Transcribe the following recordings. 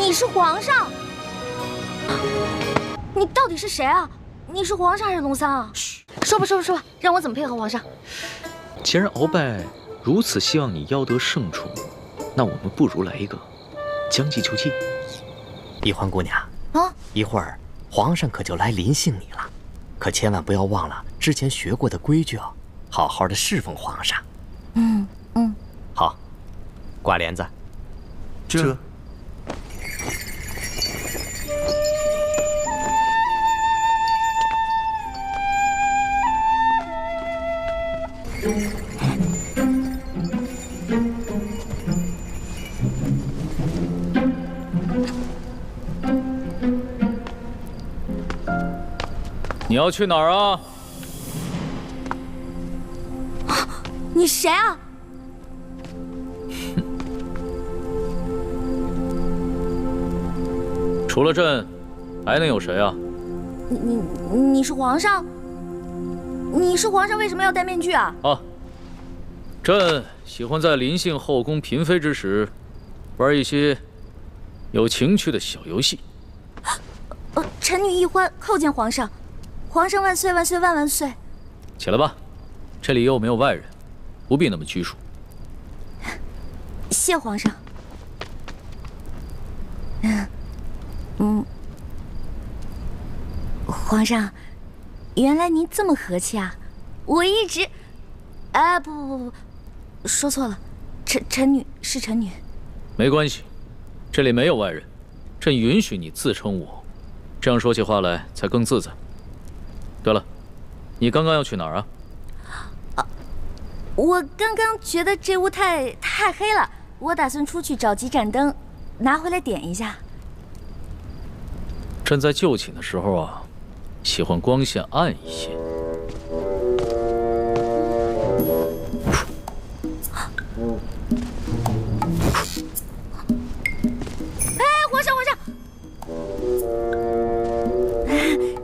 你是皇上？你到底是谁啊？你是皇上还是龙三啊？嘘，说吧，让我怎么配合皇上？既然鳌拜如此希望你邀得圣宠，那我们不如来一个将计就计。易欢姑娘啊，一会儿皇上可就来临幸你了，可千万不要忘了之前学过的规矩哦，好好的侍奉皇上。嗯。好，挂帘子。这。你要去哪儿啊？你谁啊？除了朕，还能有谁啊？你是皇上？你是皇上，为什么要戴面具啊？啊，朕喜欢在临幸后宫嫔妃之时，玩一些有情趣的小游戏。臣女易欢叩见皇上，皇上万岁万岁万万岁！起来吧，这里又没有外人，不必那么拘束。谢皇上。皇上，原来您这么和气啊！我一直……不，说错了，臣女是臣女。没关系，这里没有外人，朕允许你自称我，这样说起话来才更自在。对了，你刚刚要去哪儿啊？我刚刚觉得这屋太黑了，我打算出去找几盏灯，拿回来点一下。朕在就寝的时候啊，喜欢光线暗一些。皇上，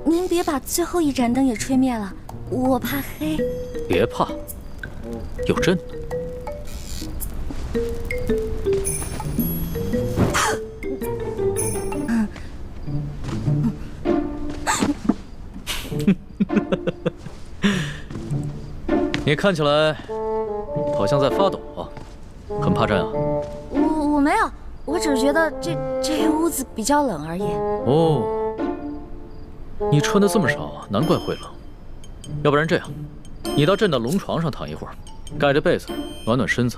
您别把最后一盏灯也吹灭了，我怕黑。别怕，有朕。你看起来好像在发抖啊，很怕朕啊？我没有，我只是觉得这屋子比较冷而已。哦，你穿的这么少，难怪会冷。要不然这样，你到朕的龙床上躺一会儿，盖着被子暖暖身子。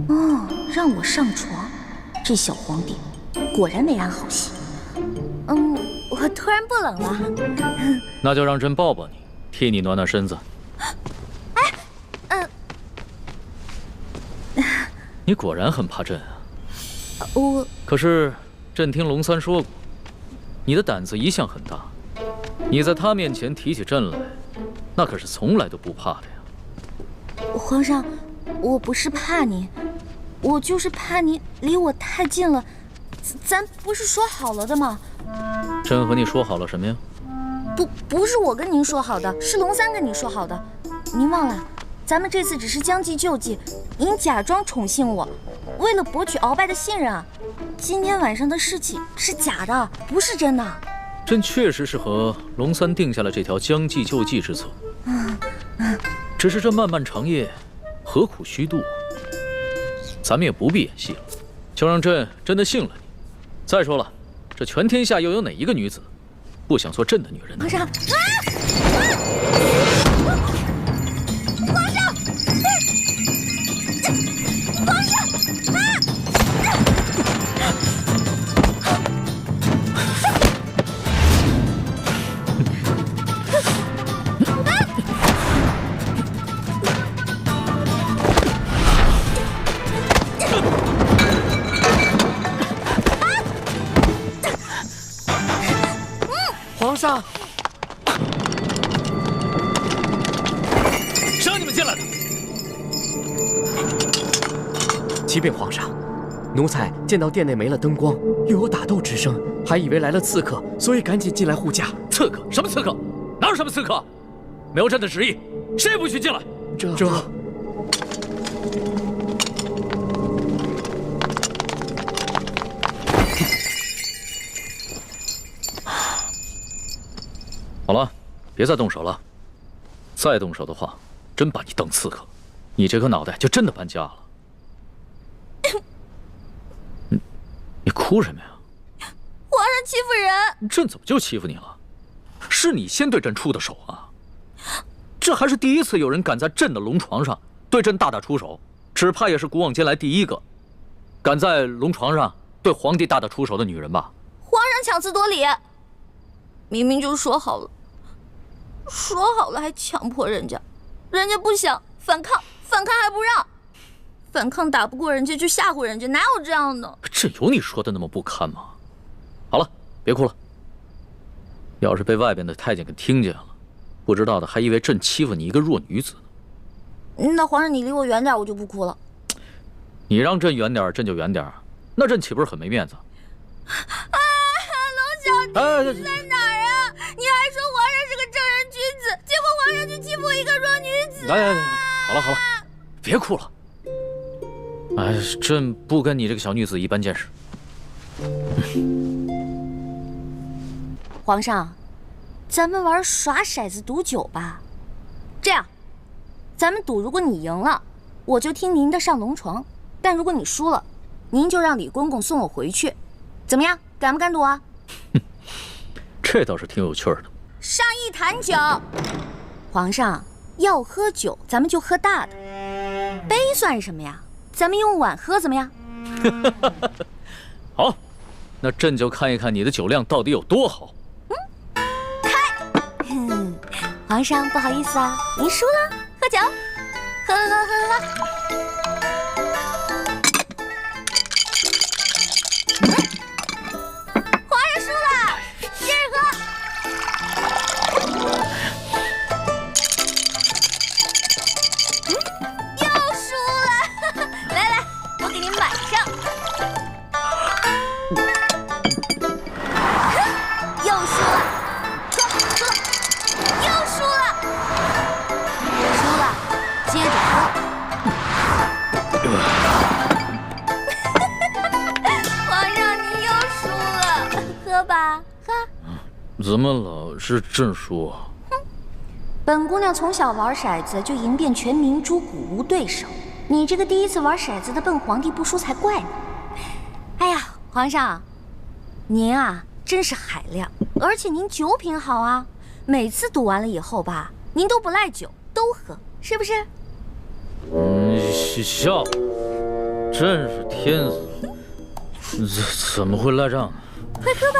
哦，让我上床，这小皇帝果然没安好心。我突然不冷了。那就让朕抱抱你，替你暖暖身子。你果然很怕朕啊！可是朕听龙三说过，你的胆子一向很大，你在他面前提起朕来，那可是从来都不怕的呀。皇上，我不是怕您，我就是怕您离我太近了。咱不是说好了的吗？朕和你说好了什么呀？不是我跟您说好的，是龙三跟你说好的。您忘了，咱们这次只是将计就计，您假装宠幸我，为了博取鳌拜的信任啊。今天晚上的事情是假的，不是真的。朕确实是和龙三定下了这条将计就计之策。只是这漫漫长夜，何苦虚度？咱们也不必演戏了，就让朕真的信了你。再说了，这全天下又有哪一个女子不想做朕的女人呢？皇上，皇上，谁让你们进来的？启禀皇上，奴才见到殿内没了灯光，又有打斗之声，还以为来了刺客，所以赶紧进来护驾。刺客？什么刺客？哪有什么刺客？没有朕的旨意，谁也不许进来。这。别再动手了，再动手的话，真把你当刺客，你这颗脑袋就真的搬家了。你哭什么呀？皇上欺负人！朕怎么就欺负你了？是你先对朕出的手啊！这还是第一次有人敢在朕的龙床上对朕大打出手，只怕也是古往今来第一个敢在龙床上对皇帝大打出手的女人吧？皇上强词夺理，明明就说好了，还强迫人家，人家不想反抗还不让，反抗打不过人家就吓唬人家，哪有这样的？朕有你说的那么不堪吗？好了，别哭了。要是被外边的太监给听见了，不知道的还以为朕欺负你一个弱女子呢。那皇上你离我远点，我就不哭了。你让朕远点，朕就远点，那朕岂不是很没面子？龙小弟，你在哪儿啊？你还说皇上是个正人君子，结果皇上就欺负一个弱女子。好了，别哭了。哎，朕不跟你这个小女子一般见识。皇上，咱们玩耍骰子赌酒吧。这样，咱们赌，如果你赢了，我就听您的上龙床；但如果你输了，您就让李公公送我回去。怎么样？敢不敢赌啊？这倒是挺有趣的。上一坛酒，皇上要喝酒，咱们就喝大的。杯算什么呀？咱们用碗喝，怎么样？好，那朕就看一看你的酒量到底有多好。皇上，不好意思啊，您输了，喝酒，喝。皇上输了，接着喝。又输了，来，我给您满上。又输了，喝。又输了，接着喝。皇上，你又输了，喝吧，喝。怎么老是朕输啊？本姑娘从小玩骰子就赢遍全明珠谷，无对手。你这个第一次玩骰子的笨皇帝不输才怪呢。哎呀，皇上，您啊真是海量，而且您酒品好啊。每次赌完了以后吧，您都不赖酒，都喝，是不是？笑，真是天死，怎么会赖账呢？快喝吧。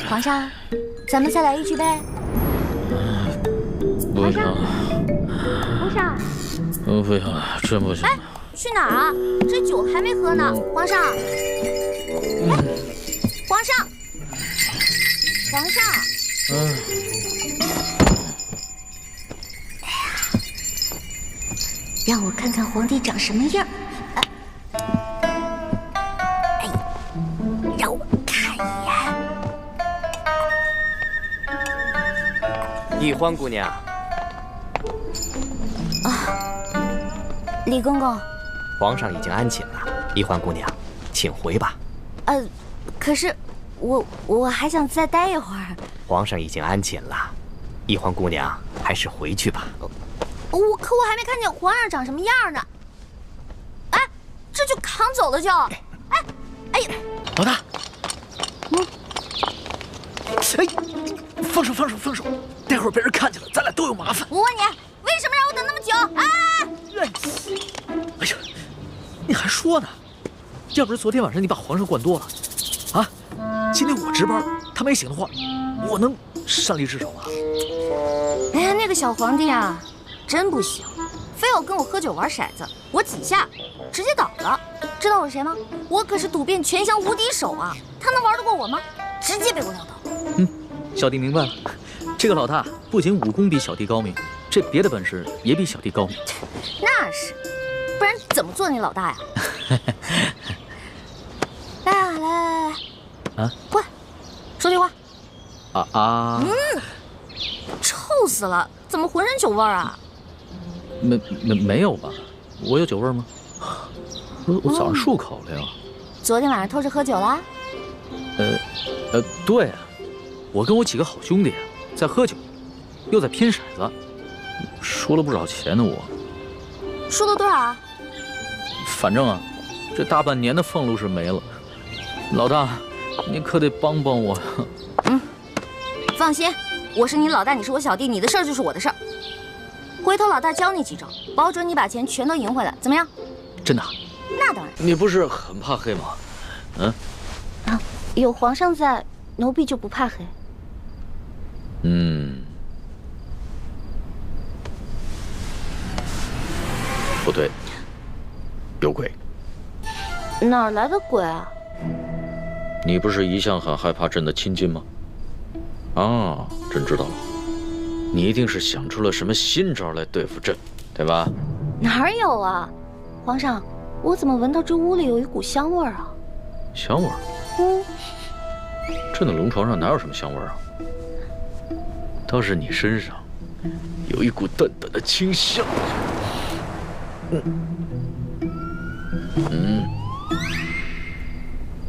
皇上，咱们再来一局呗。不行，皇上，不行，真不行。哎，去哪儿啊？这酒还没喝呢，皇上。皇上。让我看看皇帝长什么样。让我看一眼。易欢姑娘。李公公，皇上已经安寝了，易欢姑娘，请回吧。可是我还想再待一会儿。皇上已经安寝了，易欢姑娘还是回去吧。可我还没看见皇上长什么样呢。哎，这就扛走了就。哎呀，老大。哎，放手！待会儿被人看见了，咱俩都有麻烦。我问你，为什么让我等那么久啊？哎呀，你还说呢？要不是昨天晚上你把皇上灌多了，啊，今天我值班，他没醒的话，我能擅离职守吗？哎呀，那个小皇帝啊，真不行，非要跟我喝酒玩骰子，我几下直接倒了。知道我是谁吗？我可是赌遍全乡无敌手啊！他能玩得过我吗？直接被我撂倒。小弟明白了，这个老大不仅武功比小弟高明，这别的本事也比小弟高明。那是，不然怎么做你老大呀？来，啊，过来，说句话。臭死了！怎么浑身酒味儿啊？没有吧？我有酒味吗？我早上漱口了呀。昨天晚上偷着喝酒啦？对啊，我跟我几个好兄弟在喝酒，又在拼骰子，输了不少钱呢。我输了多少啊？反正啊，这大半年的俸禄是没了。老大，你可得帮帮我。放心，我是你老大，你是我小弟，你的事儿就是我的事儿。回头老大教你几招，保准你把钱全都赢回来，怎么样？真的？那当然。你不是很怕黑吗？有皇上在，奴婢就不怕黑。不对，有鬼。哪儿来的鬼啊？你不是一向很害怕朕的亲近吗？啊，朕知道了，你一定是想出了什么新招来对付朕，对吧？哪有啊，皇上，我怎么闻到这屋里有一股香味儿啊？香味儿？朕的龙床上哪有什么香味儿啊？倒是你身上有一股淡淡的清香。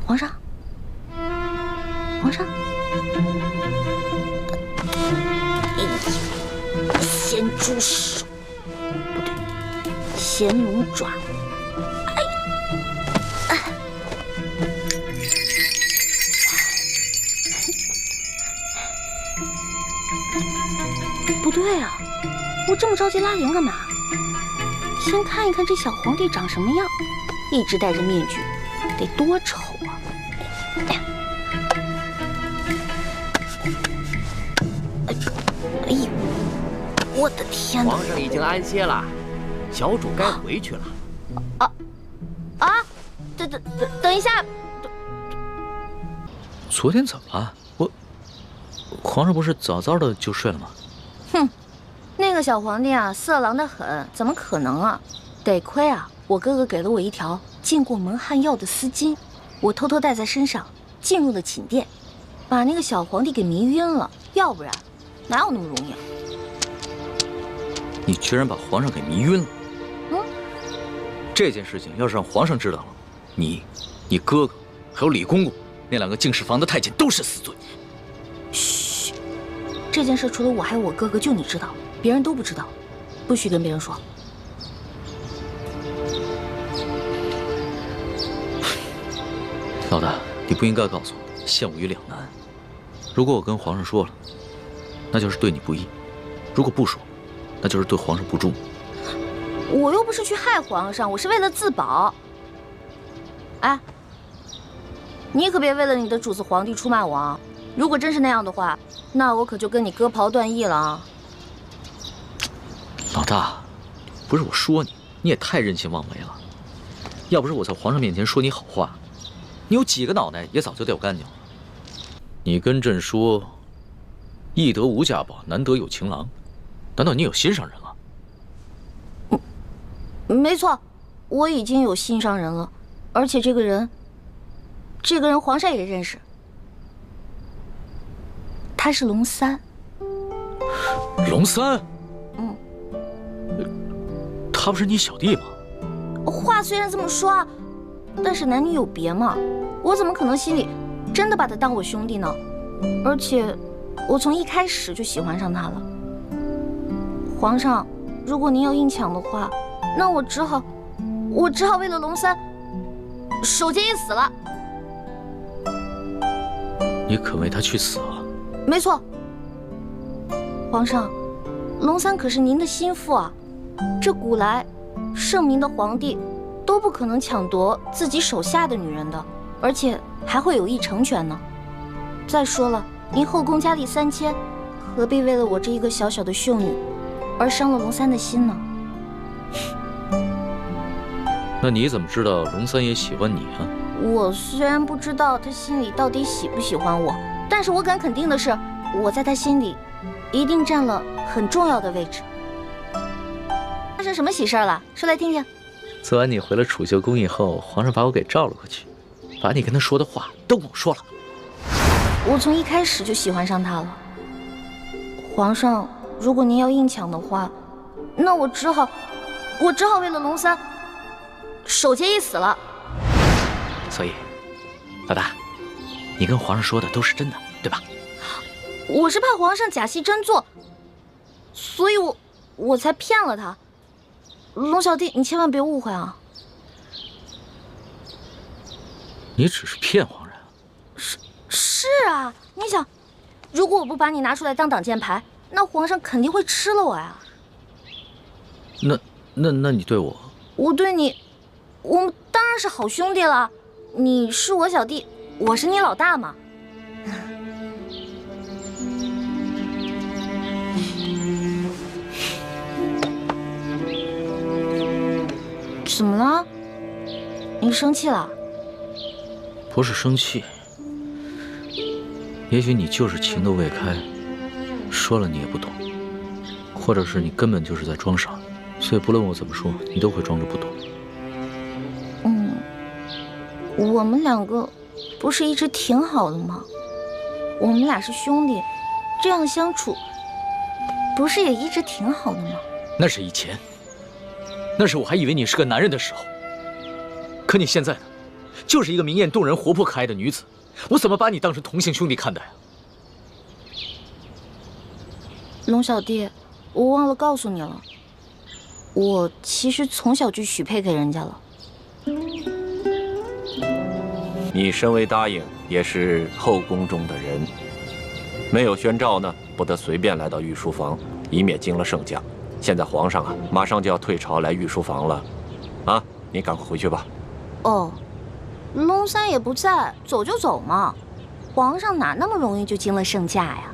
皇上，皇上，咸猪手，不对，咸龙爪。不对啊，我这么着急拉铃干嘛？先看一看这小皇帝长什么样，一直戴着面具，得多丑啊！哎呦，我的天哪！皇上已经安歇了，小主该回去了。等一下！昨天怎么了？皇上不是早早的就睡了吗？哼，那个小皇帝啊，色狼得很，怎么可能啊？得亏啊，我哥哥给了我一条进过蒙汗药的丝巾，我偷偷带在身上，进入了寝殿，把那个小皇帝给迷晕了。要不然，哪有那么容易啊？你居然把皇上给迷晕了！这件事情要是让皇上知道了，你哥哥还有李公公那2个净室房的太监都是死罪。嘘，这件事除了我还有我哥哥，就你知道，别人都不知道，不许跟别人说。老大，你不应该告诉我，陷我于两难。如果我跟皇上说了，那就是对你不义；如果不说，那就是对皇上不忠。我又不是去害皇上，我是为了自保。哎，你可别为了你的主子皇帝出卖我啊！如果真是那样的话，那我可就跟你割袍断义了啊！老大，不是我说你，你也太任性妄为了。要不是我在皇上面前说你好话，你有几个脑袋也早就掉干净了。你跟朕说，易得无价宝，难得有情郎，难道你有心上人了？没错，我已经有心上人了，而且这个人皇上也认识，他是龙三。龙三？他不是你小弟吗？话虽然这么说啊，但是男女有别嘛，我怎么可能心里真的把他当我兄弟呢？而且我从一开始就喜欢上他了。皇上，如果您要硬抢的话，那我只好为了龙三守节一死了。你肯为他去死啊？没错，皇上，龙三可是您的心腹啊，这古来圣明的皇帝都不可能抢夺自己手下的女人的，而且还会有意成全呢。再说了，您后宫佳丽3000，何必为了我这一个小小的秀女而伤了龙三的心呢？那你怎么知道龙三也喜欢你啊？我虽然不知道他心里到底喜不喜欢我，但是我敢肯定的是，我在他心里一定占了很重要的位置。发生什么喜事了？说来听听。昨晚你回了储秀宫以后，皇上把我给召了过去，把你跟他说的话都跟我说了。我从一开始就喜欢上他了。皇上，如果您要硬抢的话，那我只好为了龙三守节一死了。所以，老大，你跟皇上说的都是真的，对吧？我是怕皇上假戏真做，所以我才骗了他。龙小弟，你千万别误会啊！你只是骗皇上？是啊，你想，如果我不把你拿出来当挡箭牌，那皇上肯定会吃了我呀。那你对我？我对你，我们当然是好兄弟了。你是我小弟，我是你老大嘛。怎么了？你生气了？不是生气，也许你就是情窦未开，说了你也不懂，或者是你根本就是在装傻，所以不论我怎么说，你都会装着不懂。我们两个不是一直挺好的吗？我们俩是兄弟，这样相处不是也一直挺好的吗？那是以前，那是我还以为你是个男人的时候。可你现在呢，就是一个明艳动人、活泼可爱的女子，我怎么把你当成同性兄弟看待啊？龙小弟，我忘了告诉你了，我其实从小就许配给人家了。你身为答应，也是后宫中的人，没有宣诏呢，不得随便来到御书房，以免惊了圣驾。现在皇上啊，马上就要退朝来御书房了，啊，你赶快回去吧。哦，龙三也不在，走就走嘛，皇上哪那么容易就惊了圣驾呀？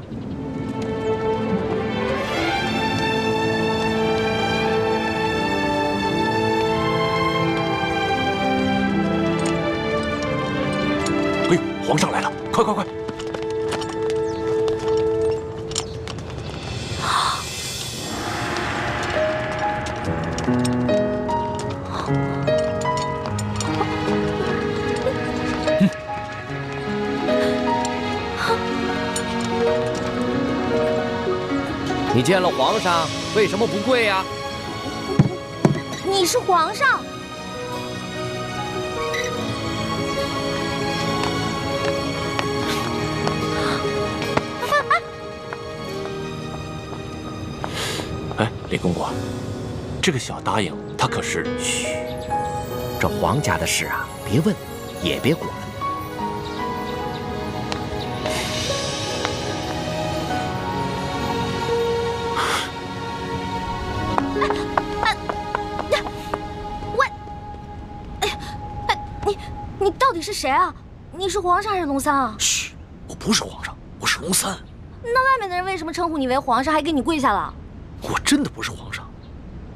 哎呦，皇上来了，快快快！你见了皇上，为什么不跪呀？你是皇上。哎，李公公，这个小答应他可是……嘘，这皇家的事啊，别问，也别管。你到底是谁啊？你是皇上还是龙三啊？嘘，我不是皇上，我是龙三。那外面的人为什么称呼你为皇上，还给你跪下了？我真的不是皇上，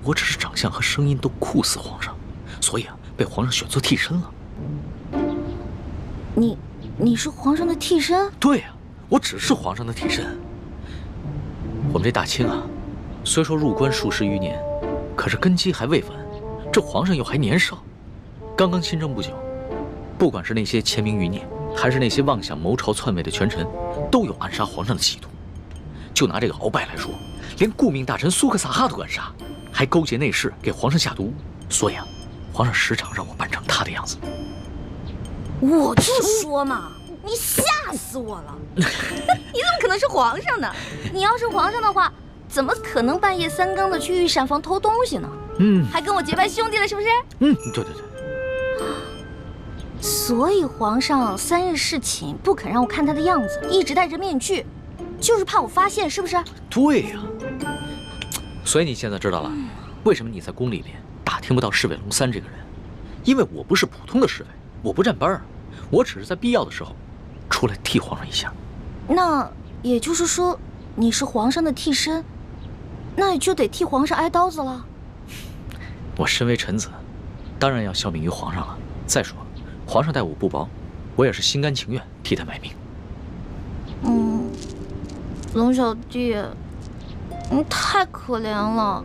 我只是长相和声音都酷似皇上，所以啊，被皇上选做替身了。你是皇上的替身？对呀，我只是皇上的替身。我们这大清啊，虽说入关数十余年，可是根基还未稳，这皇上又还年少，刚刚亲政不久。不管是那些潜名余孽，还是那些妄想谋朝篡位的权臣，都有暗杀皇上的企图。就拿这个鳌拜来说，连顾命大臣苏克萨哈都敢杀，还勾结内侍给皇上下毒。所以啊，皇上时常让我扮成他的样子。我就说嘛，你吓死我了！你怎么可能是皇上呢？你要是皇上的话，怎么可能半夜三更的去御膳房偷东西呢？还跟我结拜兄弟了，是不是？对对对。所以皇上3日侍寝不肯让我看他的样子，一直戴着面具，就是怕我发现，是不是？对呀。所以你现在知道了，为什么你在宫里面打听不到侍卫龙三这个人？因为我不是普通的侍卫，我不站班儿，我只是在必要的时候出来替皇上一下。那也就是说，你是皇上的替身，那也就得替皇上挨刀子了。我身为臣子，当然要效命于皇上了。再说，皇上待我不薄，我也是心甘情愿替他卖命。龙小弟，你太可怜了。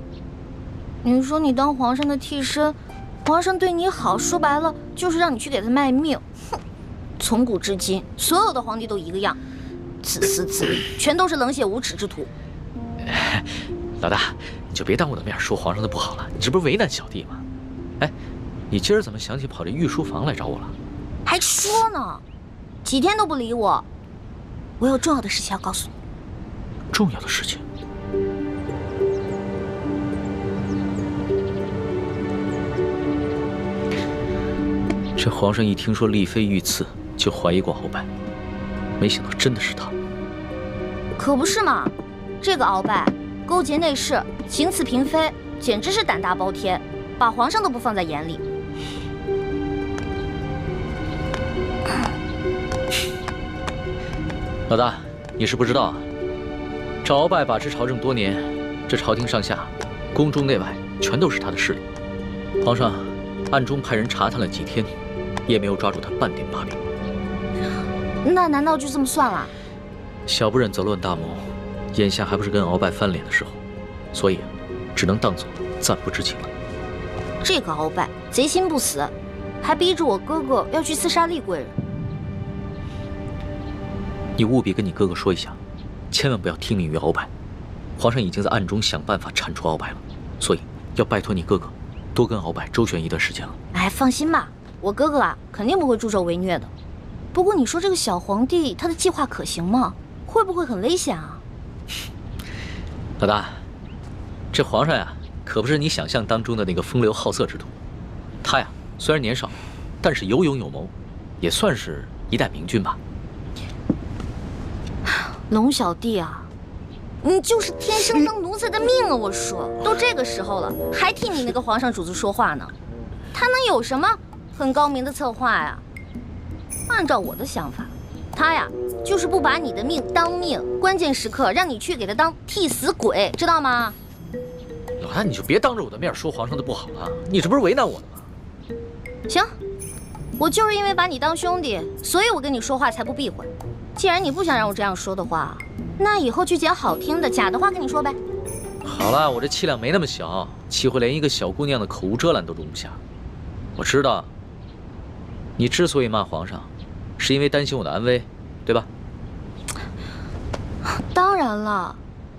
你说你当皇上的替身，皇上对你好，说白了就是让你去给他卖命。哼，从古至今，所有的皇帝都一个样，自私自利，全都是冷血无耻之徒。老大，你就别当我的面说皇上的不好了，你这不是为难小弟吗？哎，你今儿怎么想起跑这御书房来找我了？还说呢，几天都不理我。我有重要的事情要告诉你。重要的事情？这皇上一听说丽妃遇刺，就怀疑过鳌拜，没想到真的是他。可不是嘛，这个鳌拜勾结内侍，行刺嫔妃，简直是胆大包天，把皇上都不放在眼里。老大，你是不知道啊，这鳌拜把持朝政多年，这朝廷上下、宫中内外全都是他的势力。皇上暗中派人查探了几天，也没有抓住他半点把柄。那难道就这么算了？小不忍则乱大谋，眼下还不是跟鳌拜翻脸的时候，所以只能当做暂不知情了。这个鳌拜贼心不死，还逼着我哥哥要去刺杀厉贵人。你务必跟你哥哥说一下，千万不要听命于鳌拜。皇上已经在暗中想办法铲除鳌拜了，所以要拜托你哥哥多跟鳌拜周旋一段时间了。哎，放心吧，我哥哥啊肯定不会助纣为虐的。不过你说这个小皇帝他的计划可行吗？会不会很危险啊？老大，这皇上呀，可不是你想象当中的那个风流好色之徒。他呀，虽然年少，但是有勇有谋，也算是一代明君吧。龙小弟啊，你就是天生当奴才的命啊！我说，都这个时候了，还替你那个皇上主子说话呢，他能有什么很高明的策划呀？按照我的想法，他呀就是不把你的命当命，关键时刻让你去给他当替死鬼，知道吗？老大，你就别当着我的面说皇上的不好了，你这不是为难我的吗？行，我就是因为把你当兄弟，所以我跟你说话才不避讳。既然你不想让我这样说的话，那以后就捡好听的、假的话跟你说呗。好了，我这气量没那么小，气会连一个小姑娘的口无遮拦都容不下。我知道，你之所以骂皇上，是因为担心我的安危，对吧？当然了，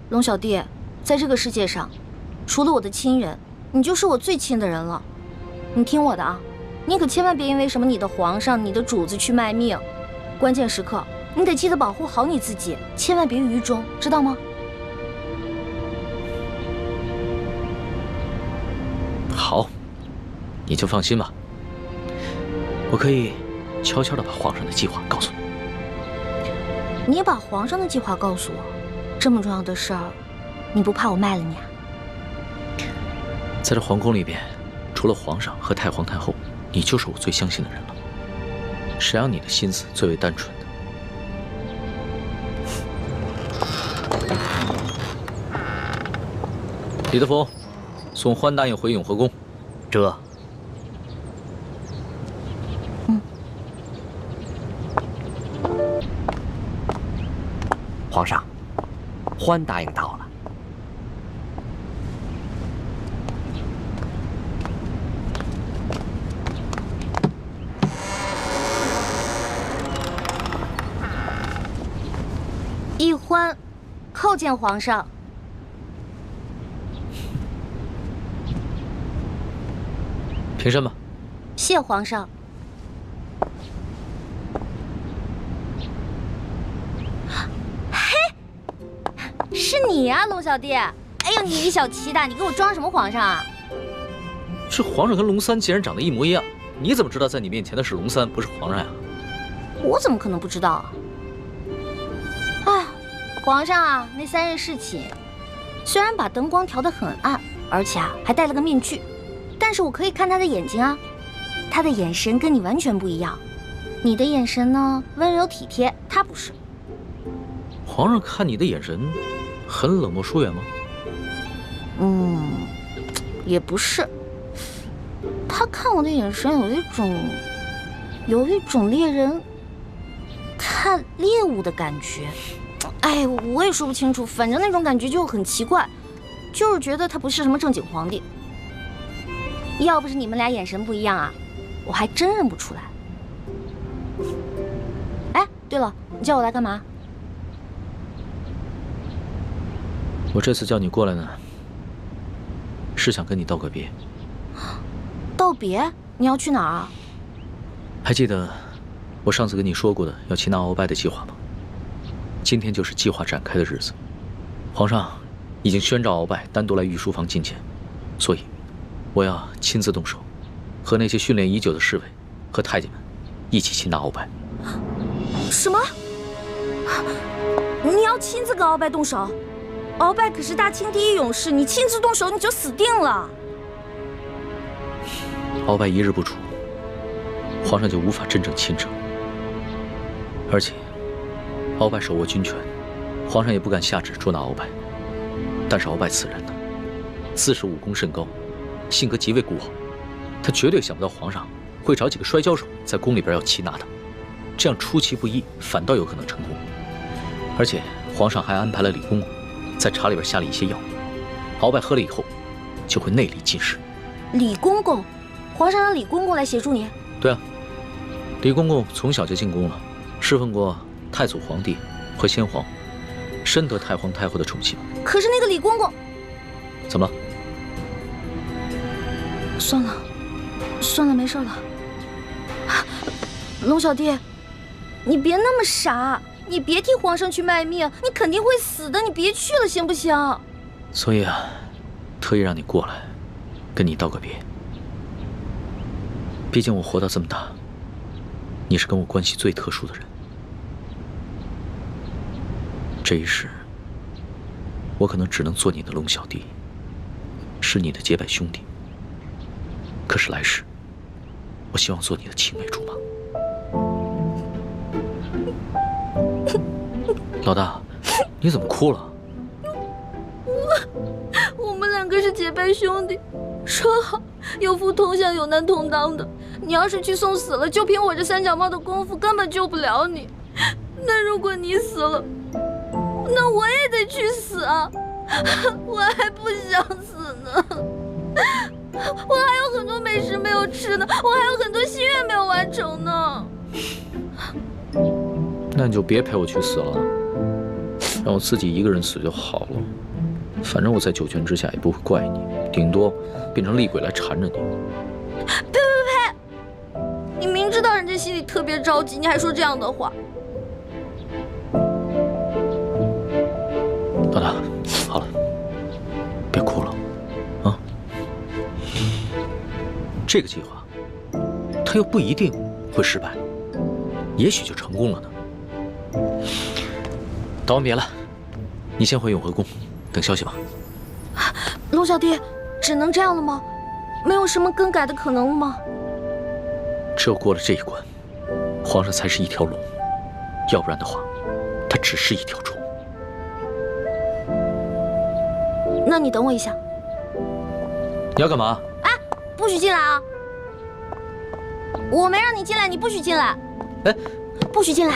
龙小弟，在这个世界上，除了我的亲人，你就是我最亲的人了。你听我的啊，你可千万别因为什么你的皇上、你的主子去卖命，关键时刻你得记得保护好你自己，千万别于衷，知道吗？好，你就放心吧。我可以悄悄地把皇上的计划告诉你。你把皇上的计划告诉我，这么重要的事儿，你不怕我卖了你啊？在这皇宫里边，除了皇上和太皇太后，你就是我最相信的人了。谁让你的心思最为单纯的？李德福，送欢答应回永和宫。这。皇上，欢答应到了。一欢，叩见皇上。平身吧。谢皇上。嘿，是你呀，龙小弟！哎呦，你小气的，你给我装什么皇上啊？这皇上跟龙三竟然长得一模一样，你怎么知道在你面前的是龙三，不是皇上呀？我怎么可能不知道啊？哎，皇上啊，那3日侍寝，虽然把灯光调得很暗，而且啊还戴了个面具，但是我可以看他的眼睛啊，他的眼神跟你完全不一样。你的眼神呢，温柔体贴，他不是。皇上看你的眼神很冷漠疏远吗？也不是。他看我的眼神有一种猎人看猎物的感觉。哎，我也说不清楚，反正那种感觉就很奇怪，就是觉得他不是什么正经皇帝。要不是你们俩眼神不一样啊，我还真认不出来。哎，对了，你叫我来干嘛？我这次叫你过来呢，是想跟你道个别。道别？你要去哪儿啊？还记得我上次跟你说过的要擒拿鳌拜的计划吗？今天就是计划展开的日子。皇上已经宣召鳌拜单独来御书房觐见，所以我要亲自动手，和那些训练已久的侍卫和太监们一起擒拿鳌拜。什么？你要亲自跟鳌拜动手？鳌拜可是大清第一勇士，你亲自动手你就死定了。鳌拜一日不出，皇上就无法真正亲政。而且，鳌拜手握军权，皇上也不敢下旨捉拿鳌拜。但是鳌拜此人呢，自恃武功甚高，性格极为孤傲，他绝对想不到皇上会找几个摔跤手在宫里边要擒拿他，这样出其不意，反倒有可能成功。而且皇上还安排了李公公在茶里边下了一些药，鳌拜喝了以后就会内力尽失。李公公，皇上让李公公来协助你？对啊，李公公从小就进宫了，侍奉过太祖皇帝和先皇，深得太皇太后的宠幸。可是那个李公公……怎么了？算了，算了，没事了。龙小弟，你别那么傻，你别替皇上去卖命，你肯定会死的，你别去了，行不行？所以啊，特意让你过来，跟你道个别。毕竟我活到这么大，你是跟我关系最特殊的人。这一世，我可能只能做你的龙小弟，是你的结拜兄弟。可是来世，我希望做你的青梅竹马。老大，你怎么哭了？我们两个是结拜兄弟，说好有福同享，有难同当的。你要是去送死了，就凭我这三脚猫的功夫，根本救不了你。那如果你死了，那我也得去死啊！我还不想死呢，我还有很多美食没有吃呢，我还有很多心愿没有完成呢。那你就别陪我去死了，让我自己一个人死就好了。反正我在九泉之下也不会怪你，顶多变成厉鬼来缠着你。呸！你明知道人家心里特别着急，你还说这样的话。老大，好了，别哭了，啊！这个计划，它又不一定会失败，也许就成功了呢。道完别了，你先回永和宫，等消息吧。龙小弟，只能这样了吗？没有什么更改的可能吗？只有过了这一关，皇上才是一条龙，要不然的话，他只是一条虫。那你等我一下。你要干嘛？哎，不许进来啊！我没让你进来，你不许进来。哎，不许进来。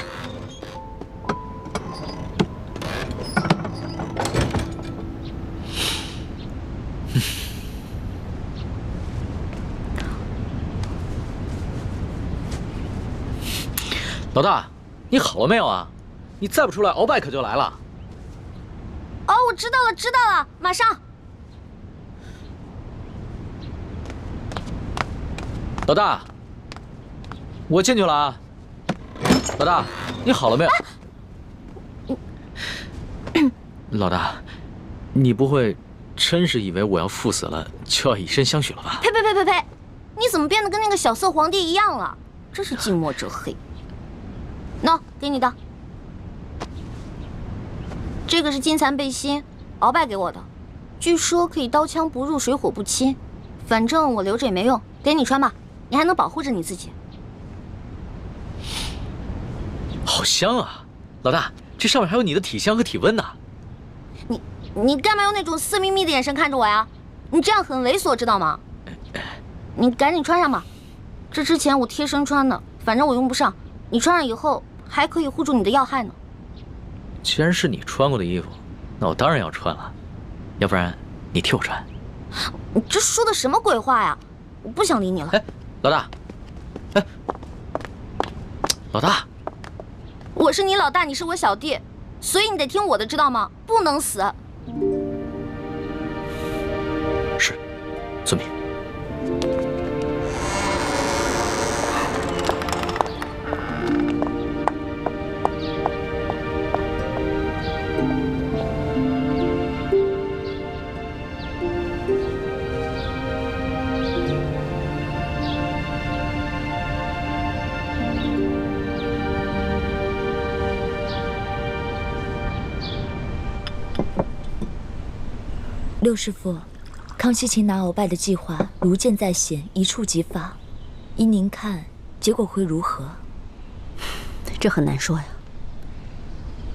老大，你好了没有啊？你再不出来，鳌拜可就来了。哦，我知道了，知道了，马上。老大，我进去了啊。老大，你好了没有？老大，你不会真是以为我要赴死了就要以身相许了吧？呸！你怎么变得跟那个小色皇帝一样了？真是近墨者黑。喏，给你的。这个是金蚕背心，鳌拜给我的，据说可以刀枪不入，水火不侵。反正我留着也没用，给你穿吧，你还能保护着你自己。好香啊，老大，这上面还有你的体香和体温呢。你干嘛用那种色眯眯的眼神看着我呀？你这样很猥琐，知道吗？你赶紧穿上吧，这之前我贴身穿的，反正我用不上，你穿上以后还可以护住你的要害呢。既然是你穿过的衣服，那我当然要穿了，要不然你替我穿。你这说的什么鬼话呀？我不想理你了。哎，老大，哎，老大，我是你老大，你是我小弟，所以你得听我的，知道吗？不能死。是，遵命。六师傅，康熙擒拿鳌拜的计划如箭在弦，一触即发。依您看，结果会如何？这很难说呀。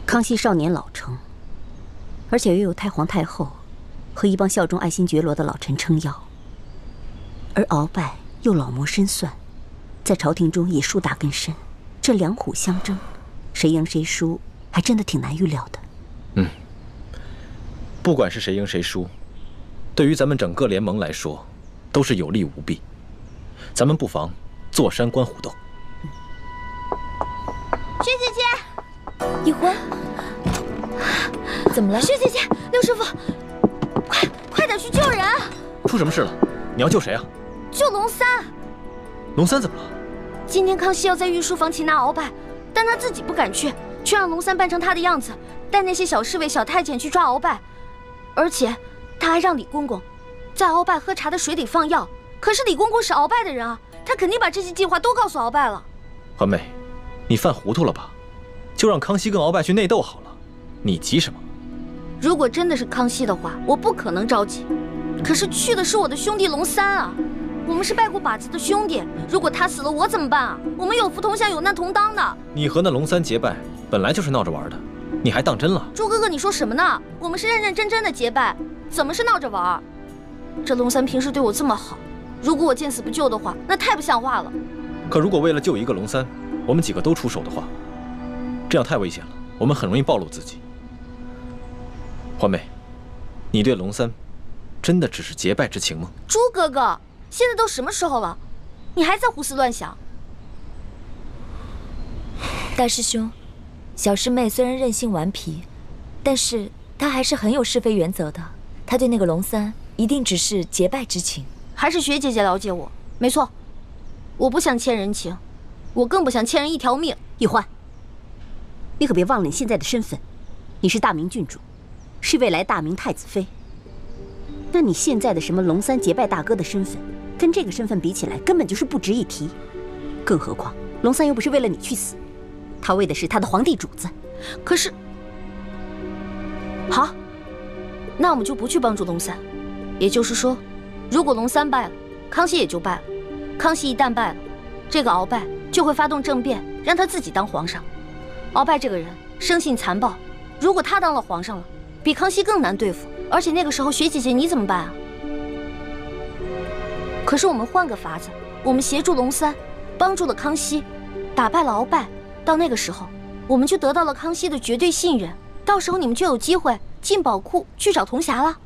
康熙少年老成，而且又有太皇太后和一帮效忠爱新觉罗的老臣撑腰，而鳌拜又老谋深算，在朝廷中也树大根深。这两虎相争，谁赢谁输，还真的挺难预料的。不管是谁赢谁输，对于咱们整个联盟来说，都是有利无弊。咱们不妨坐山观虎斗。薛姐姐，一欢，怎么了？薛姐姐，六师傅，快点去救人！出什么事了？你要救谁啊？救龙三。龙三怎么了？今天康熙要在御书房擒拿鳌拜，但他自己不敢去，却让龙三扮成他的样子，带那些小侍卫、小太监去抓鳌拜。而且他还让李公公在鳌拜喝茶的水里放药。可是李公公是鳌拜的人啊，他肯定把这些计划都告诉鳌拜了。环妹，你犯糊涂了吧？就让康熙跟鳌拜去内斗好了，你急什么？如果真的是康熙的话，我不可能着急。可是去的是我的兄弟龙三啊，我们是拜过把子的兄弟，如果他死了，我怎么办啊？我们有福同享，有难同当的。你和那龙三结拜，本来就是闹着玩的，你还当真了？朱哥哥，你说什么呢？我们是认认真真的结拜，怎么是闹着玩？这龙三平时对我这么好，如果我见死不救的话，那太不像话了。可如果为了救一个龙三，我们几个都出手的话，这样太危险了，我们很容易暴露自己。环妹，你对龙三真的只是结拜之情吗？朱哥哥，现在都什么时候了，你还在胡思乱想？大师兄，小师妹虽然任性顽皮，但是她还是很有是非原则的。她对那个龙三一定只是结拜之情。还是薛姐姐了解我，没错，我不想欠人情，我更不想欠人一条命。玉欢，你可别忘了你现在的身份，你是大明郡主，是未来大明太子妃。那你现在的什么龙三结拜大哥的身份，跟这个身份比起来，根本就是不值一提。更何况龙三又不是为了你去死，他为的是他的皇帝主子。可是，好，那我们就不去帮助龙三。也就是说，如果龙三败了，康熙也就败了。康熙一旦败了，这个鳌拜就会发动政变，让他自己当皇上。鳌拜这个人生性残暴，如果他当了皇上了，比康熙更难对付。而且那个时候，薛姐姐你怎么办啊？可是我们换个法子，我们协助龙三，帮助了康熙，打败了鳌拜。到那个时候，我们就得到了康熙的绝对信任。到时候你们就有机会进宝库去找铜匣了。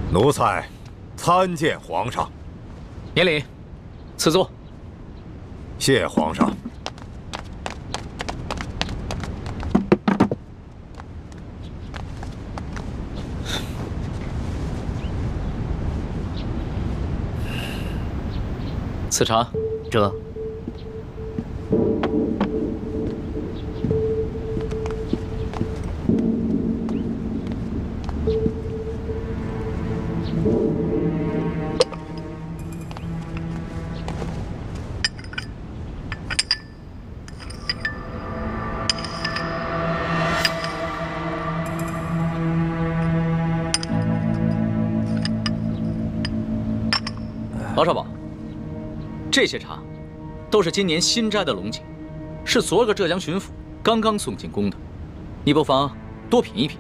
奴才参见皇上。免礼，赐座。谢皇上。此茶。这。王少保，这些茶都是今年新摘的龙井，是昨个浙江巡抚刚刚送进宫的，你不妨多品一品，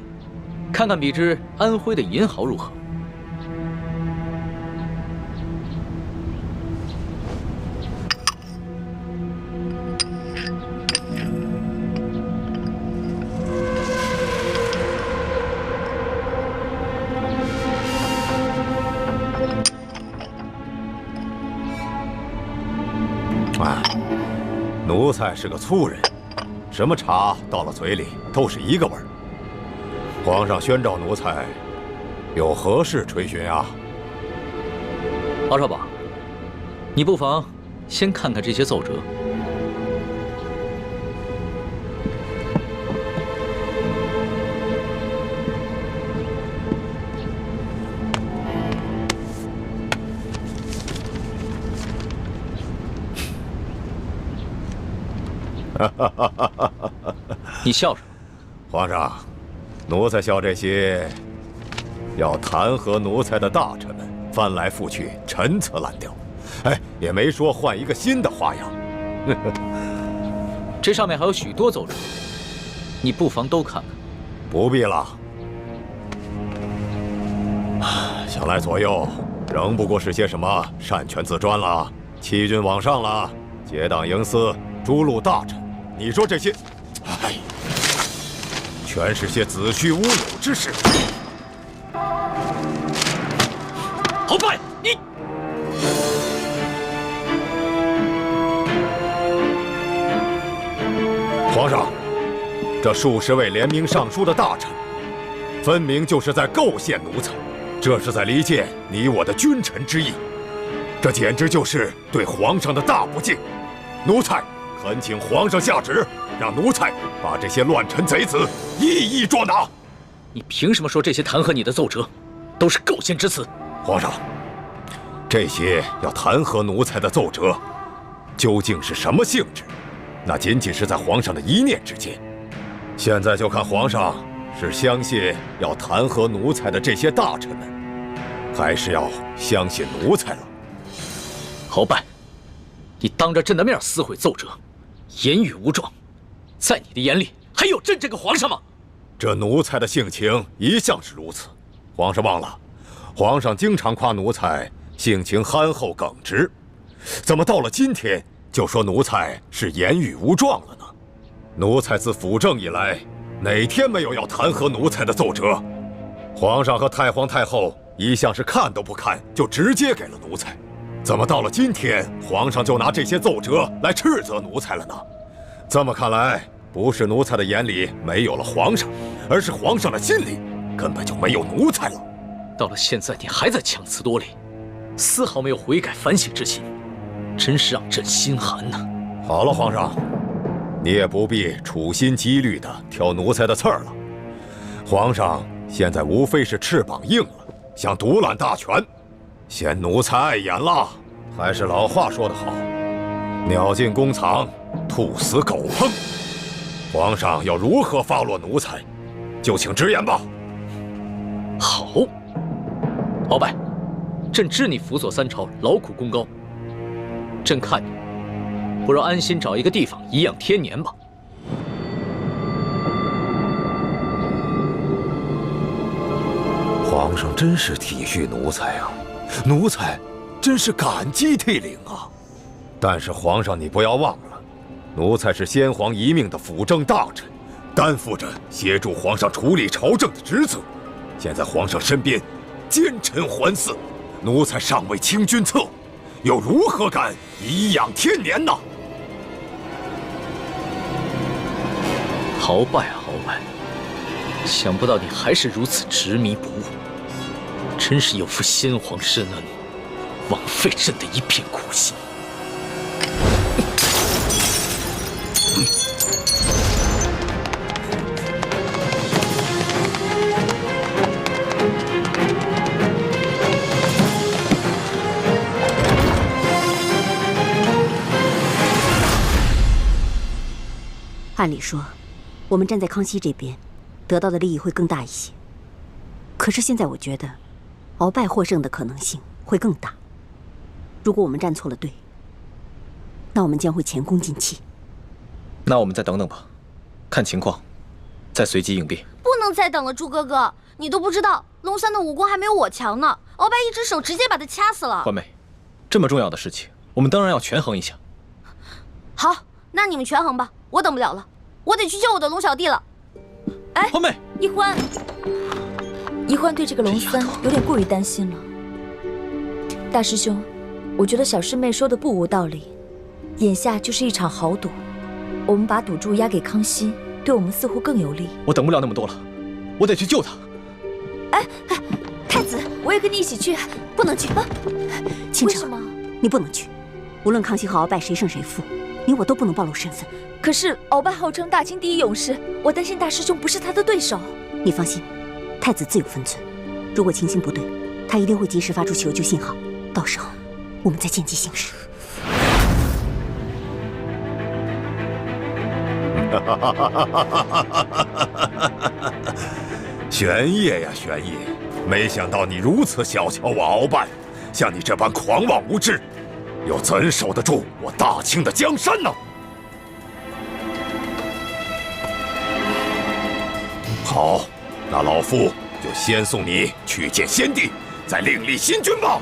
看看比之安徽的银毫如何？奴才是个粗人，什么茶到了嘴里都是一个味儿。皇上宣召奴才，有何事垂询啊？王少保，你不妨先看看这些奏折。你笑什么？皇上，奴才笑这些要弹劾奴才的大臣们翻来覆去，陈词滥调，也没说换一个新的花样。这上面还有许多奏折，你不妨都看看。不必了，想来左右仍不过是些什么擅权自专了、欺君罔上了、结党营私、诛戮大臣。你说这些，全是些子虚乌有之事。鳌拜，你！皇上，这数十位联名上书的大臣，分明就是在构陷奴才，这是在离间你我的君臣之义，这简直就是对皇上的大不敬。奴才恳请皇上下旨，让奴才把这些乱臣贼子一一捉拿。你凭什么说这些弹劾你的奏折都是构陷之词？皇上，这些要弹劾奴才的奏折，究竟是什么性质？那仅仅是在皇上的一念之间。现在就看皇上是相信要弹劾奴才的这些大臣们，还是要相信奴才了。鳌拜，你当着朕的面撕毁奏折，言语无状，在你的眼里还有朕这个皇上吗？这奴才的性情一向是如此，皇上忘了，皇上经常夸奴才性情憨厚耿直，怎么到了今天就说奴才是言语无状了呢？奴才自辅政以来，哪天没有要弹劾奴才的奏折？皇上和太皇太后一向是看都不看就直接给了奴才，怎么到了今天，皇上就拿这些奏折来斥责奴才了呢？这么看来，不是奴才的眼里没有了皇上，而是皇上的心里根本就没有奴才了。到了现在，你还在强词夺理，丝毫没有悔改反省之心，真是让朕心寒呐！好了，皇上，你也不必处心积虑地挑奴才的刺儿了。皇上现在无非是翅膀硬了，想独揽大权，嫌奴才碍眼了。还是老话说得好，鸟进弓藏，兔死狗烹。皇上要如何发落奴才，就请直言吧。好，鳌拜，朕知你辅佐三朝，劳苦功高，朕看你不如安心找一个地方颐养天年吧。皇上真是体恤奴才啊，奴才真是感激涕零啊。但是皇上，你不要忘了，奴才是先皇遗命的辅政大臣，担负着协助皇上处理朝政的职责。现在皇上身边奸臣环伺，奴才尚未清君侧，又如何敢颐养天年呢？鳌拜啊，鳌拜，想不到你还是如此执迷不悟，真是有负先皇深恩，枉费朕的一片苦心。按理说，我们站在康熙这边，得到的利益会更大一些。可是现在我觉得，鳌拜获胜的可能性会更大。如果我们站错了队，那我们将会前功尽弃。那我们再等等吧，看情况，再随机应变。不能再等了，猪哥哥，你都不知道，龙三的武功还没有我强呢。鳌拜一只手直接把他掐死了。欢妹，这么重要的事情，我们当然要权衡一下。好，那你们权衡吧，我等不了了，我得去救我的龙小弟了。哎，欢妹，一欢对这个龙三有点过于担心了。大师兄，我觉得小师妹说的不无道理，眼下就是一场豪赌，我们把赌注押给康熙，对我们似乎更有利。我等不了那么多了，我得去救他。哎，太子，我也跟你一起去。不能去啊！倾城，为什么？你不能去。无论康熙和鳌拜谁胜谁负，你我都不能暴露身份。可是鳌拜号称大清第一勇士，我担心大师兄不是他的对手。你放心，太子自有分寸。如果情形不对，他一定会及时发出求救信号，到时候我们再见机行事。玄烨呀，玄烨，没想到你如此小瞧我鳌拜，像你这般狂妄无知，又怎守得住我大清的江山呢？好，那老夫就先送你去见先帝，再另立新君吧。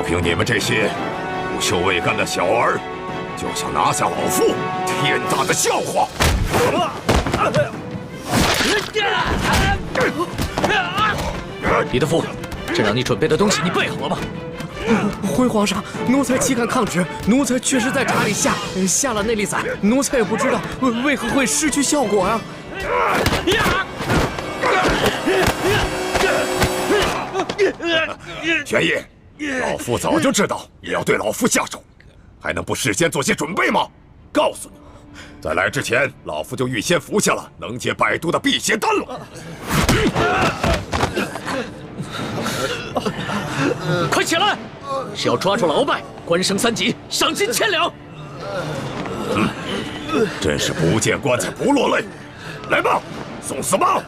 凭你们这些不锈未干的小儿，就想拿下老夫，天大的笑话！李德福，这让你准备的东西你备好了吗？回皇上，奴才岂敢抗旨？奴才确实在茶里下了内力散，奴才也不知道为何会失去效果呀。玄烨，老夫早就知道你要对老夫下手，还能不事先做些准备吗？告诉你，在来之前，老夫就预先服下了能解百毒的辟邪丹了。快起来！只要抓住了鳌拜，官升3级，赏金1000两。真是不见棺材不落泪。来吧，送死吧！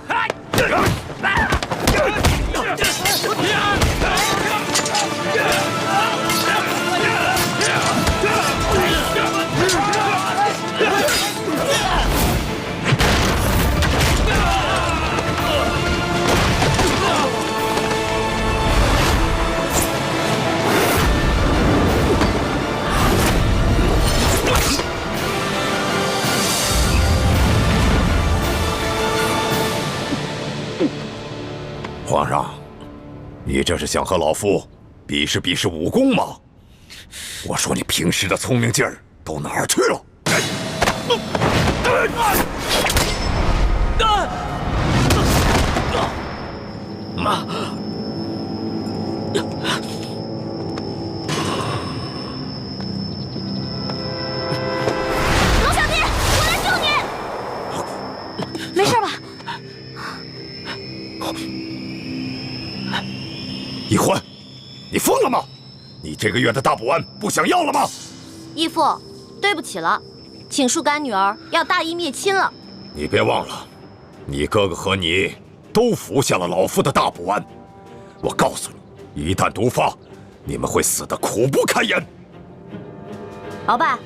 皇上，你这是想和老夫比试比试武功吗？我说你平时的聪明劲儿都哪儿去了？龙小弟，我来救你！没事吧？一欢，你疯了吗？你这个月的大补丸不想要了吗？义父，对不起了，请恕干女儿要大义灭亲了。你别忘了，你哥哥和你都服下了老夫的大补丸。我告诉你，一旦毒发，你们会死得苦不堪言。鳌拜，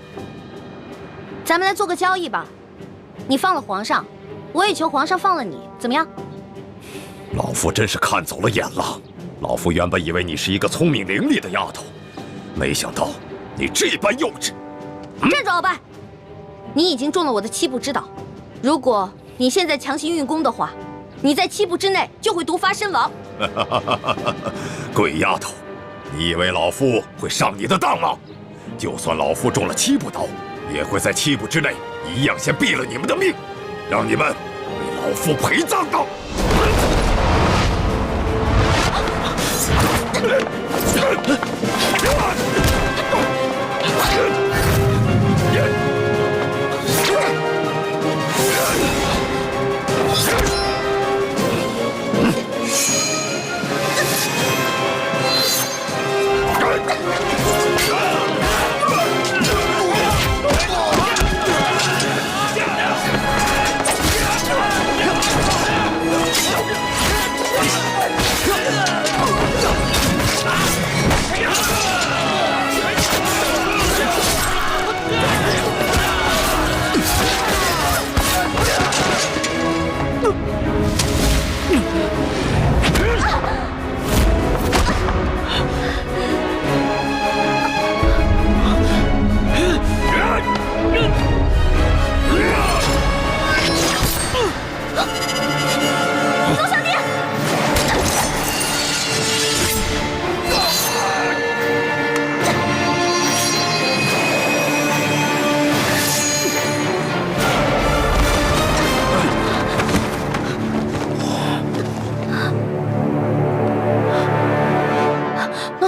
咱们来做个交易吧，你放了皇上，我也求皇上放了你，怎么样？老夫真是看走了眼了。老夫原本以为你是一个聪明伶俐的丫头，没想到你这般幼稚。站住，鳌拜！你已经中了我的7步之岛，如果你现在强行运功的话，你在7步之内就会毒发身亡。鬼丫头，你以为老夫会上你的当吗？就算老夫中了7步刀，也会在7步之内一样先毙了你们的命，让你们为老夫陪葬的。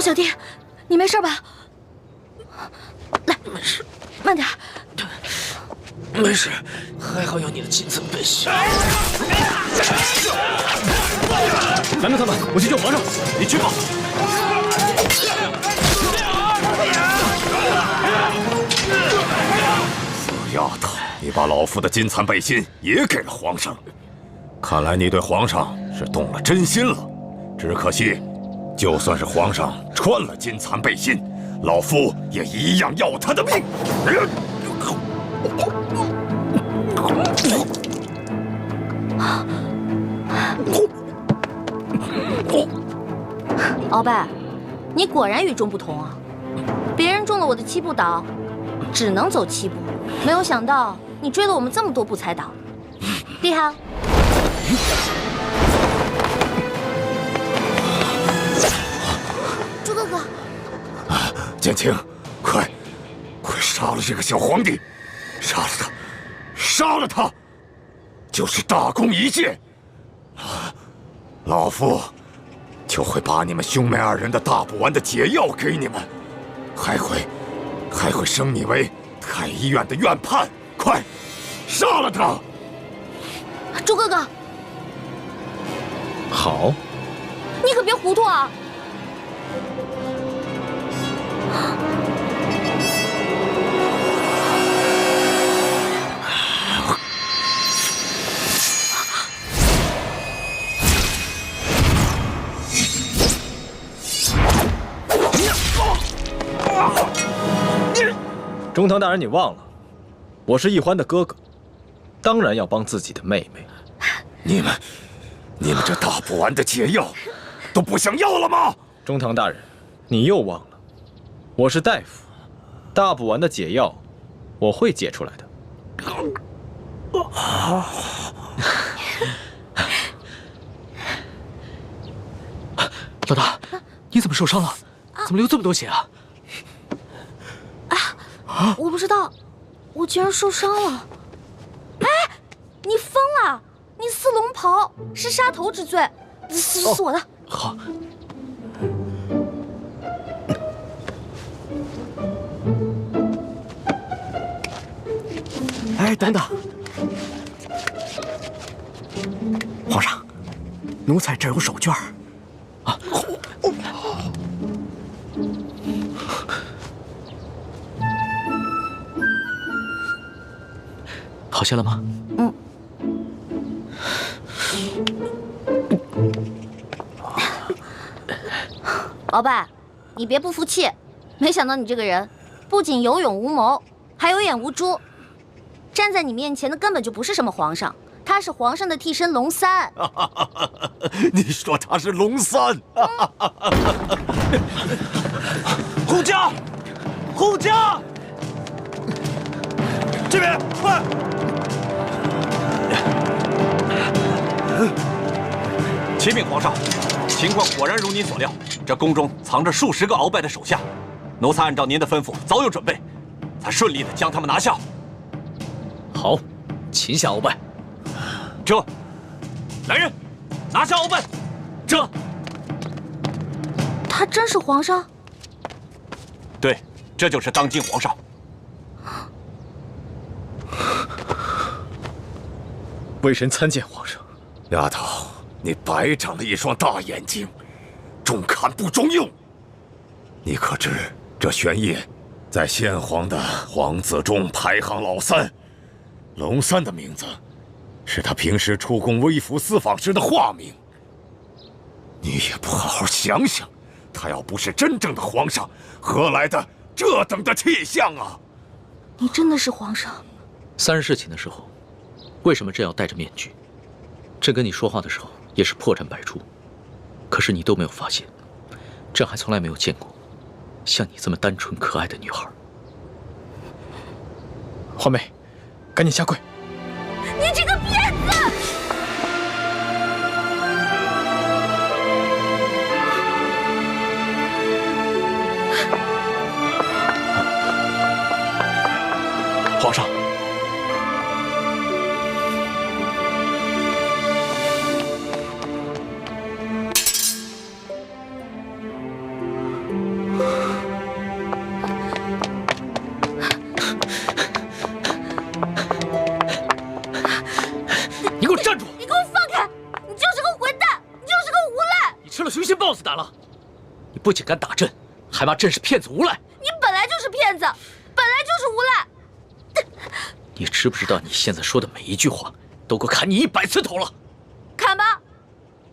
小弟，你没事吧？来，没事，慢点。没事，还好有你的金层背心。拦住他们，我去救皇上。你去吧。死丫头，你把老夫的金蚕背心也给了皇上，看来你对皇上是动了真心了。只可惜，就算是皇上穿了金蚕背心，老夫也一样要他的命。鳌拜，你果然与众不同啊！别人中了我的7步岛，只能走7步，没有想到你追了我们这么多步才倒，厉害啊！朱哥哥，简青，快杀了这个小皇帝！杀了他！杀了他！就是大功一件，老夫就会把你们兄妹2人的大补丸的解药给你们，还会升你为太医院的院判。快，杀了他！朱哥哥，好，你可别糊涂啊！中堂大人，你忘了，我是奕欢的哥哥，当然要帮自己的妹妹。你们这大补丸的解药都不想要了吗？中堂大人，你又忘了，我是大夫，大补丸的解药我会解出来的。老大，你怎么受伤了？怎么流这么多血啊？我不知道，我居然受伤了。哎，你疯了！你撕龙袍是杀头之罪，死我的！好。哎，等等，皇上，奴才这有手绢啊。好些了吗？嗯。鳌拜，你别不服气，没想到你这个人不仅有勇无谋，还有眼无珠。站在你面前的根本就不是什么皇上，他是皇上的替身龙三。你说他是龙三？护驾，护驾，这边快！启禀皇上，情况果然如您所料，这宫中藏着数十个鳌拜的手下，奴才按照您的吩咐早有准备，才顺利的将他们拿下。好，擒下鳌拜。这，来人，拿下鳌拜。这，他真是皇上？对，这就是当今皇上。微臣参见皇上。丫头，你白长了一双大眼睛，中看不中用。你可知这玄烨在先皇的皇子中排行老3，龙三的名字是他平时出宫微服私访时的化名。你也不好好想想，他要不是真正的皇上，何来的这等的气象啊？你真的是皇上？3日事情的时候，为什么朕要戴着面具？朕跟你说话的时候也是破绽百出，可是你都没有发现，朕还从来没有见过像你这么单纯可爱的女孩。皇妹，赶紧下跪！你这个骗子！皇上，你给我站住！你给我放开！你就是个混蛋，你就是个无赖！你吃了雄心豹子胆了！你不仅敢打朕，还骂朕是骗子无赖！你本来就是骗子，本来就是无赖！你知不知道你现在说的每一句话都够砍你100次头了？砍吧，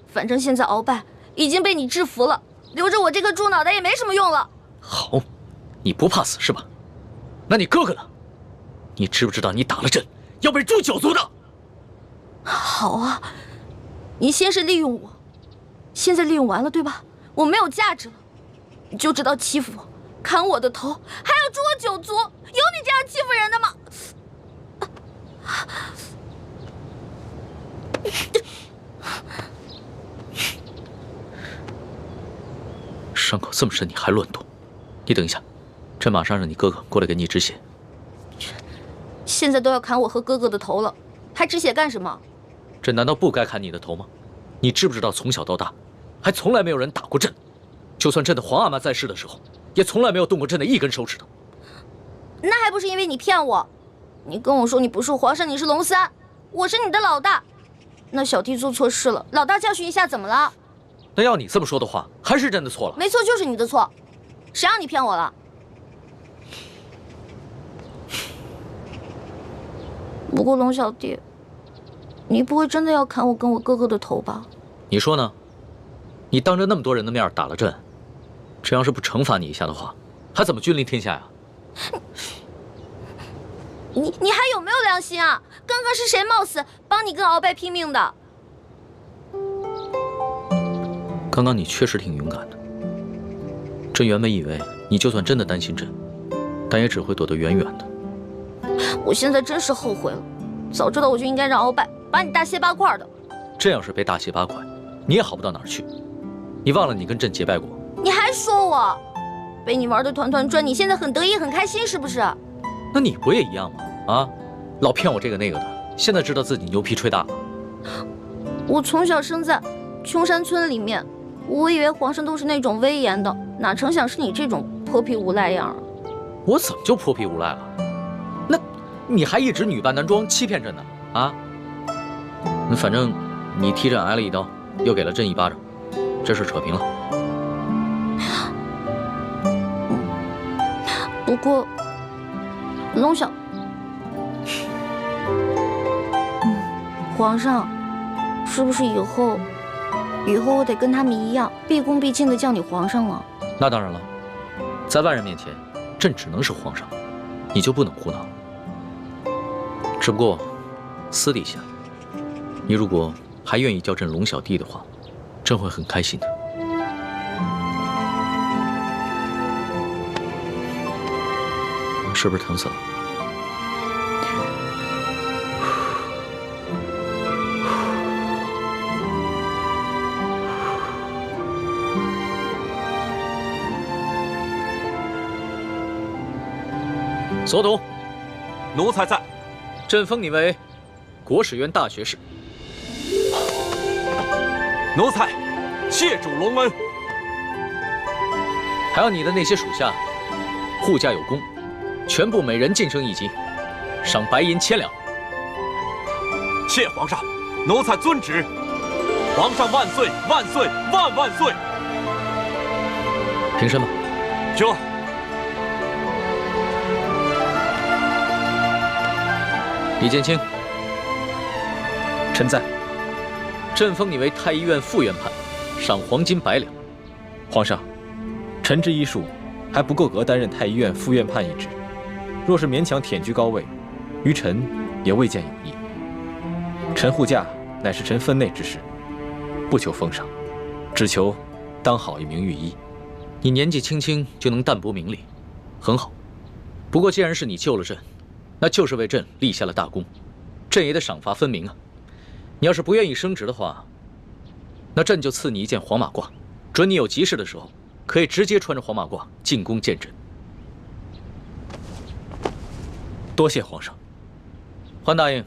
反正现在鳌拜已经被你制服了，留着我这个猪脑袋也没什么用了。好，你不怕死是吧？那你哥哥呢？你知不知道你打了朕要被诛9族的？好啊，你先是利用我，现在利用完了对吧？我没有价值了，你就知道欺负我，砍我的头，还要诛我9族，有你这样欺负人的吗？伤口这么深，你还乱动？你等一下，朕马上让你哥哥过来给你止血。现在都要砍我和哥哥的头了，还止血干什么？朕难道不该砍你的头吗？你知不知道从小到大，还从来没有人打过朕，就算朕的皇阿玛在世的时候，也从来没有动过朕的一根手指头。那还不是因为你骗我？你跟我说你不是皇上，你是龙三，我是你的老大。那小弟做错事了，老大教训一下怎么了？那要你这么说的话，还是朕的错了。没错，就是你的错，谁让你骗我了？不过龙小弟，你不会真的要砍我跟我哥哥的头吧？你说呢？你当着那么多人的面打了朕，这要是不惩罚你一下的话，还怎么君临天下呀？你还有没有良心啊？刚刚是谁冒死帮你跟鳌拜拼命的？刚刚你确实挺勇敢的。朕原本以为你就算真的担心朕，但也只会躲得远远的。我现在真是后悔了，早知道我就应该让鳌拜把你大卸八块的。朕要是被大卸八块，你也好不到哪儿去。你忘了你跟朕结拜过？你还说我被你玩的团团转，你现在很得意很开心是不是？那你不也一样吗？啊，老骗我这个那个的，现在知道自己牛皮吹大了。我从小生在穷山村里面，我以为皇上都是那种威严的，哪成想是你这种泼皮无赖样啊！我怎么就泼皮无赖了？那你还一直女扮男装欺骗朕呢？啊？反正你踢朕挨了一刀，又给了朕一巴掌，这事扯平了。不过，龙小，皇上，是不是以后我得跟他们一样，毕恭毕敬的叫你皇上了？那当然了，在外人面前，朕只能是皇上，你就不能胡闹。只不过，私底下，你如果还愿意叫朕龙小弟的话，朕会很开心的。是不是疼死了？所统，奴才在。朕封你为国史院大学士。奴才谢主隆恩。还有你的那些属下，护驾有功，全部每人晋升1级，赏白银1000两。谢皇上，奴才遵旨。皇上万岁万岁万万岁！平身吧。这。李建清，臣在。朕封你为太医院副院判，赏黄金100两。皇上，臣之医术还不够格担任太医院副院判一职，若是勉强忝居高位，于臣也未见有益。臣护驾乃是臣分内之事，不求封赏，只求当好一名御医。你年纪轻轻就能淡泊名利，很好。不过既然是你救了朕，那就是为朕立下了大功，朕也得赏罚分明啊。你要是不愿意升职的话，那朕就赐你一件黄马褂，准你有急事的时候，可以直接穿着黄马褂进宫见朕。多谢皇上。桓答应。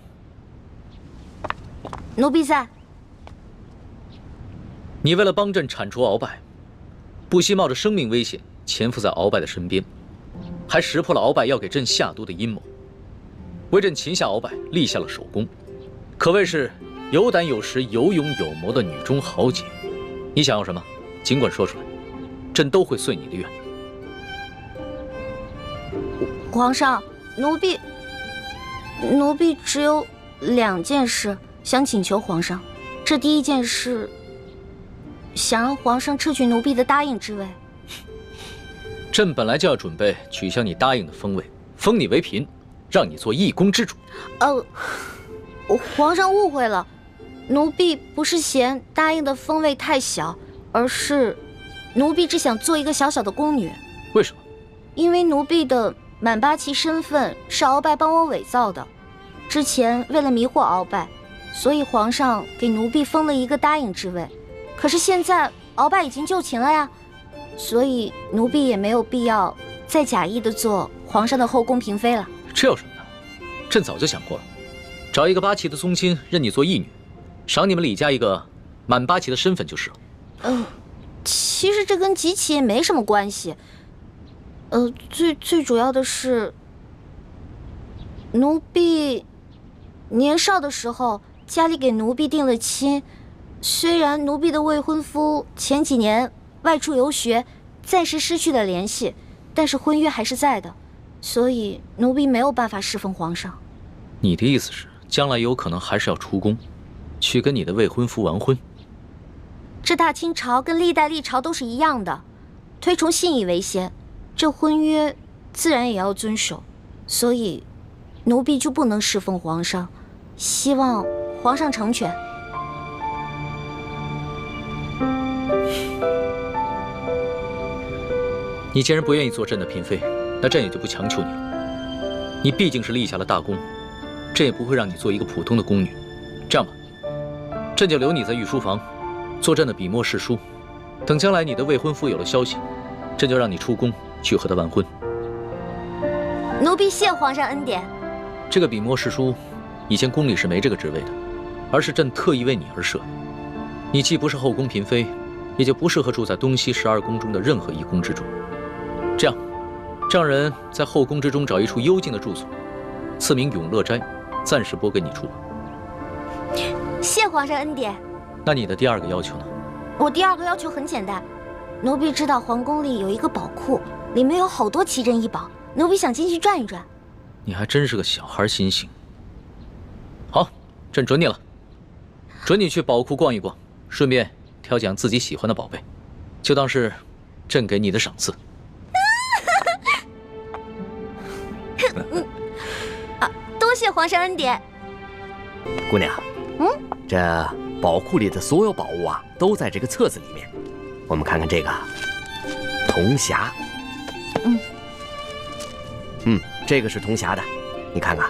奴婢在。你为了帮朕铲除鳌拜，不惜冒着生命危险潜伏在鳌拜的身边，还识破了鳌拜要给朕下毒的阴谋，为朕擒下鳌拜立下了首功，可谓是有胆有识、有勇有谋的女中豪杰。你想要什么，尽管说出来，朕都会遂你的愿。皇上，奴婢只有2件事想请求皇上。这第一件事，想让皇上撤去奴婢的答应之位。朕本来就要准备取消你答应的封位，封你为嫔，让你做一宫之主。皇上误会了，奴婢不是嫌答应的封位太小，而是奴婢只想做一个小小的宫女。为什么？因为奴婢的满八旗身份是鳌拜帮我伪造的，之前为了迷惑鳌拜，所以皇上给奴婢封了一个答应之位。可是现在鳌拜已经就擒了呀，所以奴婢也没有必要再假意的做皇上的后宫嫔妃了。这有什么的？朕早就想过了，找一个八旗的宗亲认你做义女，赏你们李家一个满八旗的身份就是了。其实这跟集齐也没什么关系。最主要的是，奴婢年少的时候家里给奴婢定了亲，虽然奴婢的未婚夫前几年外出游学，暂时失去了联系，但是婚约还是在的，所以奴婢没有办法侍奉皇上。你的意思是，将来有可能还是要出宫，去跟你的未婚夫完婚？这大清朝跟历代历朝都是一样的，推崇信义为先，这婚约自然也要遵守，所以奴婢就不能侍奉皇上，希望皇上成全。你既然不愿意做朕的嫔妃，那朕也就不强求你了。你毕竟是立下了大功，朕也不会让你做一个普通的宫女。这样吧，朕就留你在御书房，做朕的笔墨侍书。等将来你的未婚夫有了消息，朕就让你出宫去和他完婚。奴婢谢皇上恩典。这个笔墨侍书，以前宫里是没这个职位的，而是朕特意为你而设的。你既不是后宫嫔妃，也就不适合住在东西12宫中的任何一宫之中。这样，让人在后宫之中找一处幽静的住所，赐名永乐斋，暂时拨给你住吧。谢皇上恩典。那你的第2个要求呢？我第2个要求很简单，奴婢知道皇宫里有一个宝库，里面有好多奇珍异宝，奴婢想进去转一转。你还真是个小孩心性。好，朕准你了，准你去宝库逛一逛，顺便挑拣自己喜欢的宝贝，就当是朕给你的赏赐。多谢皇上恩典。姑娘，这宝库里的所有宝物啊，都在这个册子里面。我们看看这个铜匣，这个是铜匣的，你看看，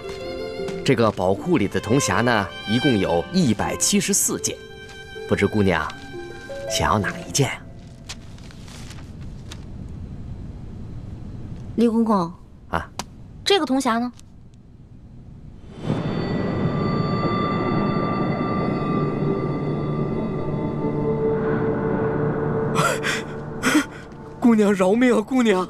这个宝库里的铜匣呢，一共有174件，不知姑娘想要哪一件啊？李公公啊，这个铜匣呢？姑娘饶命啊，姑娘！